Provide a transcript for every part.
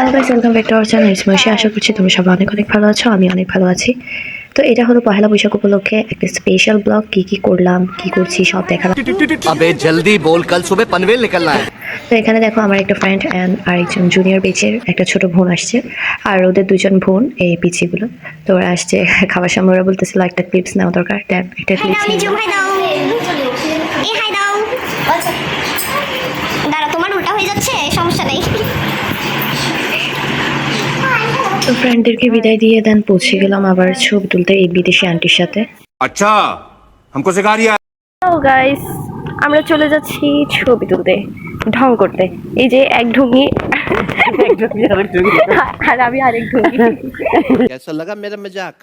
Hello guys, welcome back to our channel ইসময়সী। আশা করছি তোমরা সবাই অনেক অনেক ভালো আছো। আমি অনেক ভালো আছি। তো এটা হলো পহেলা বৈশাখ উপলক্ষে একটা স্পেশাল ব্লগ। কি করলাম, কি করছি সব দেখালাম। अबे जल्दी बोल, कल सुबह पनवेल निकलना है। তো এখানে দেখো আমার একটা ফ্রেন্ড অ্যান্ড আরেকজন জুনিয়র বেচের একটা ছোট বোন আসছে, আর ওদের দুজন বোন এই পিচিগুলো। তো ওরা আসছে খাবার সময়, ওরা বলতেছিল একটা ক্লিপস নেওয়া দরকার। একটা ক্লিপস দাঁড়া, তোমার উল্টা হয়ে যাচ্ছে, সমস্যা নেই। তো ফ্রেন্ডদেরকে বিদায় দিয়ে দেন পৌঁছে গেলাম আবার ছবি তুলতে এই বিদেশি আন্টির সাথে। अच्छा हमको सिखा रिया। হ্যালো গাইস, আমরা চলে যাচ্ছি ছবি তুলতে, ঢং করতে। এই যে এক ঢঙ্গি আর আমি আরেক ঢঙ্গি। कैसा लगा मेरा मजाक?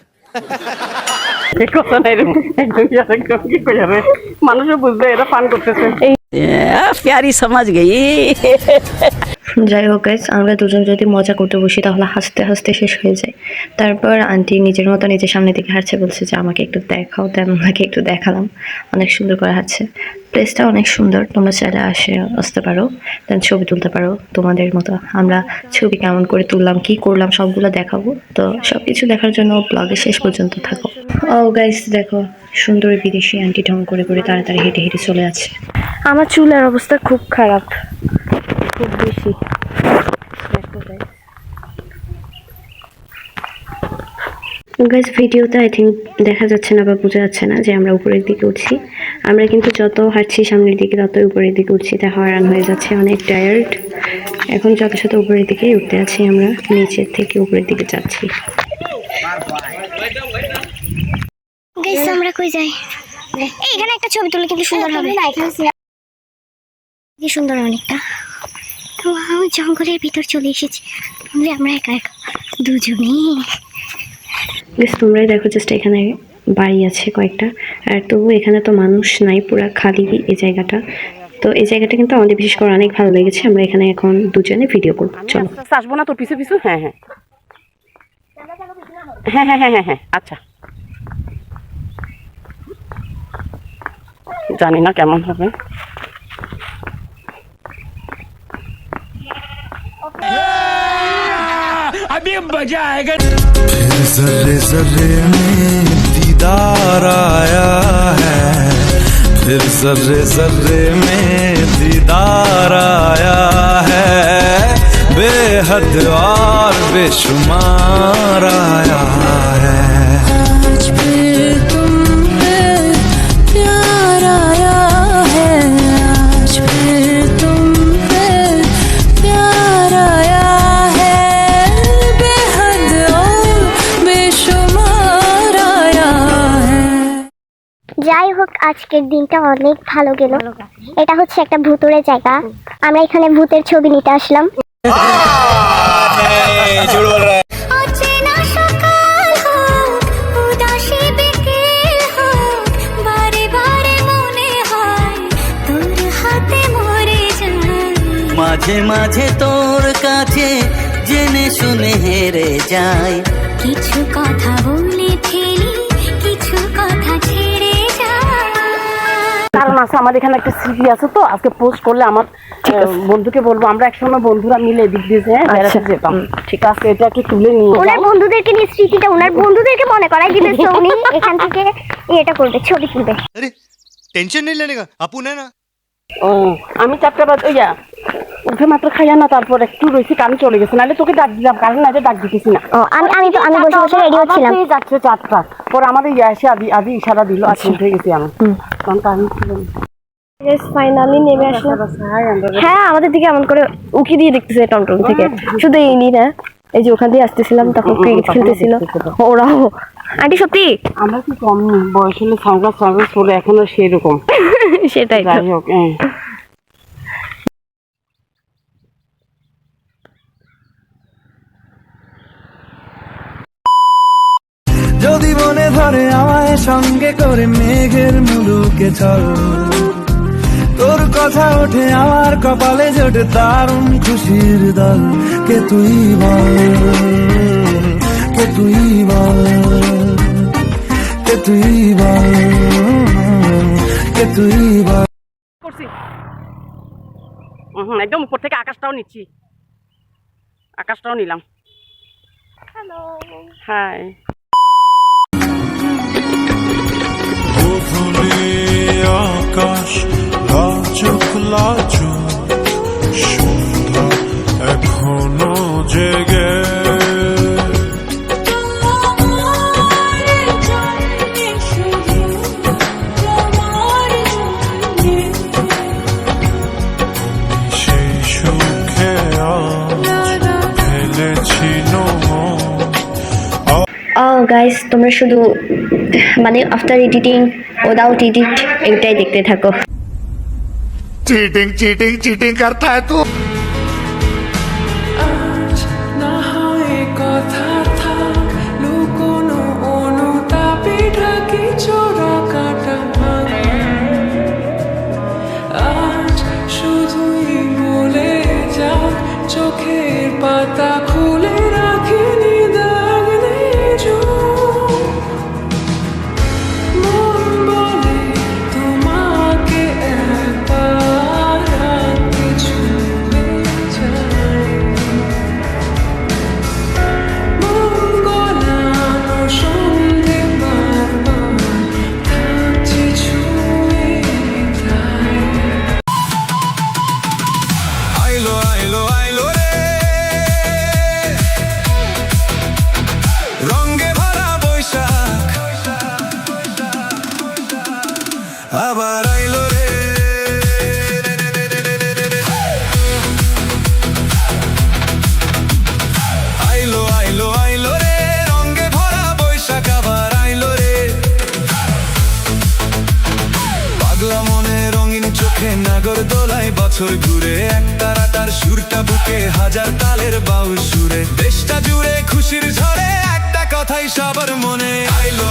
মানুষও বুঝবে এটা ফান করতেছে। प्यारी समझ गई। যাই হোক গাইস, আমরা দুজন যদি মজা করতে বসি তাহলে হাসতে হাসতে শেষ হয়ে যায়। তারপর আন্টি নিজের মতো নিজের সামনের দিকে হাঁটছে, বলছে যে আমাকে একটু দেখাও। দেন ওনাকে একটু দেখালাম, অনেক সুন্দর করে হাঁটছে। প্লেসটা অনেক সুন্দর, তোমরা চাইলে আসতে পারো, দেন ছবি তুলতে পারো তোমাদের মতো। আমরা ছবি কেমন করে তুললাম, কি করলাম সবগুলো দেখাবো। তো সবকিছু দেখার জন্য ব্লগের শেষ পর্যন্ত থাকো। ও গাইস দেখো, সুন্দর বিদেশি আন্টি ঢং করে করে তাড়াতাড়ি হেঁটে হেঁটে চলে যাচ্ছে। আমার চুলের অবস্থা খুব খারাপ, খুব বেশি। গাইস ভিডিওতে আই থিঙ্ক দেখা যাচ্ছে না বা বোঝা যাচ্ছে না যে আমরা উপরের দিকে উঠছি। আমরা কিন্তু যত হাঁটছি সামনের দিকে ততই উপরের দিকে উঠছি, তাই হয়রান হয়ে যাচ্ছে, অনেক টায়ার্ড। এখন যত সাথে উপরের দিকেই উঠতে আছি, আমরা নিচের থেকে উপরের দিকে যাচ্ছি। গাইস আমরা কই যাই? এইখানে একটা ছবি তুলে কিন্তু সুন্দর হবে না? এখানে কি সুন্দর অনেকটা। তো আমি জঙ্গলের ভিতর চলে এসেছি, আমরা একা একা দুজনেই। তোমরাই দেখো, জাস্ট এখানে বাড়ি আছে কয়েকটা, আর তবু এখানে তো মানুষ নাই, পুরা খালি এই জায়গাটা। তো এই জায়গাটা কিন্তু আমাদের বিশেষ করে অনেক ভালো লেগেছে। আমরা এখানে এখন দুজনে ভিডিও করবো, চলো। আসবো না তোর পিছু পিছু? হ্যাঁ হ্যাঁ হ্যাঁ হ্যাঁ হ্যাঁ হ্যাঁ হ্যাঁ আচ্ছা। জানি না কেমন হবে। अभी मजा आएगा। जर्रे जर्रे में दीदार आया है, फिर जर्रे जर्रे में दीदार आया है, बेहद और बेशुमार आया है। आज फिर तुम पे प्यार आया है, आज फिर तुम पे प्यार आया है, बेहद और बेशुमार आया है। যাই হোক, আজকের দিনটা অনেক ভালো গেল। এটা হচ্ছে একটা ভূতুরে জায়গা, আমরা এখানে ভূতের ছবি নিতে আসলাম। মাঝে মাঝে তোর কাছে জেনে শুনে হেরে যায়, কিছু কথা বলে ফেলি, কিছু কথা ছেড়ে যায়। কারণ আছে আমার এখানে একটা স্মৃতি আছে, তো আজকে পোস্ট করলে আমার বন্ধুকে বলবো। আমরা একসময় বন্ধুরা মিলে এদিক দিয়ে বেড়াতে যেতাম, ঠিক আছে? এটাকে তুলে নিয়ে ওনার বন্ধুদেরকে নিয়ে স্মৃতিটা ওনার বন্ধুদেরকে মনে করাই দিবে, তো উনি এখান থেকে এটা করবে, ছবি তুলবে। अरे टेंशन नहीं लेने का, अपन है ना। ও আমি 4টা বাজে উঠে মাত্র খাইয়া না, তারপর একটু রয়েছি, কারণ চলে গেছে, নাহলে তোকে ডাক দিলাম, কারণ না ডাক দিতেছি না। আমি বসে বসে রেডি হচ্ছিলাম। যাচ্ছে 4টা পর আমার এসে আদি ইশারা দিল, আচ্ছা উঠে গেছি আমি, কারণ কারণ ছিল ফাইনালি নেমে আসলাম। হ্যাঁ, আমাদের দিকে এমন করে উকি দিয়ে দেখতেছে টমটম থেকে। শুধু এই নি না, এই যে ওখান দিয়ে আসতেছিলাম তখন ক্রিকেট খেলতেছিল ওরাও। আন্টি সত্যি আমরা কি কম বয়স হলে সানগ্লাস পরে এখনো সেই রকম। সেটাই। যাই হোক, যদি মনে ধরে আমায় সঙ্গে করে মেঘের মুলুকে চল, তোর কথা ওঠে আমার কপালে জোটে দারুণ খুশির দল। কে তুই বল, কে তুই বল, কে তুই বল, কে তুই বল। করছি একদম উপর থেকে আকাশটাও নিচ্ছি। আকাশটাও নিলাম। হ্যালো। হাই। আকাশ লাজুক লাজুক সন্ধ্যা এখনো জেগে সেই সুখে আজ ফেলেছি গাইস তোমরা শুধু মানে আফটার এডিটিং উইদাউট এডিট এটাই দেখতে থাকো। चीटिंग चीटिंग चीटिंग करता है तू। না হয় কথা থাক লুকোনো অনুতাপে ঢাকি চোরা কাটা ভাঙা আজ শুধুই বলে যাক চোখের পাতা খুলে রাখিনি দাগ নেই মন বলে তোমাকে একবার রাখতে ছুঁয়ে যায় মন গলানো সন্ধে বারবার থাকছে ছুঁয়ে তাই আইলো আইলো আইলো রে রঙে ভরা বৈশাখ আবার আইলো রে আইলো আইলো আইলো রে রঙে ভরা বৈশাখ আবার আইলো রে পাগলা মনে রঙিন চোখে নাগর দোলায় বছর ঘুরে এক তারাটার সুরটা বুকে হাজার তালের বাউল সুরে দেশটা জুড়ে খুশির ঝড়ে একটা কথাই সবার মনে আইলো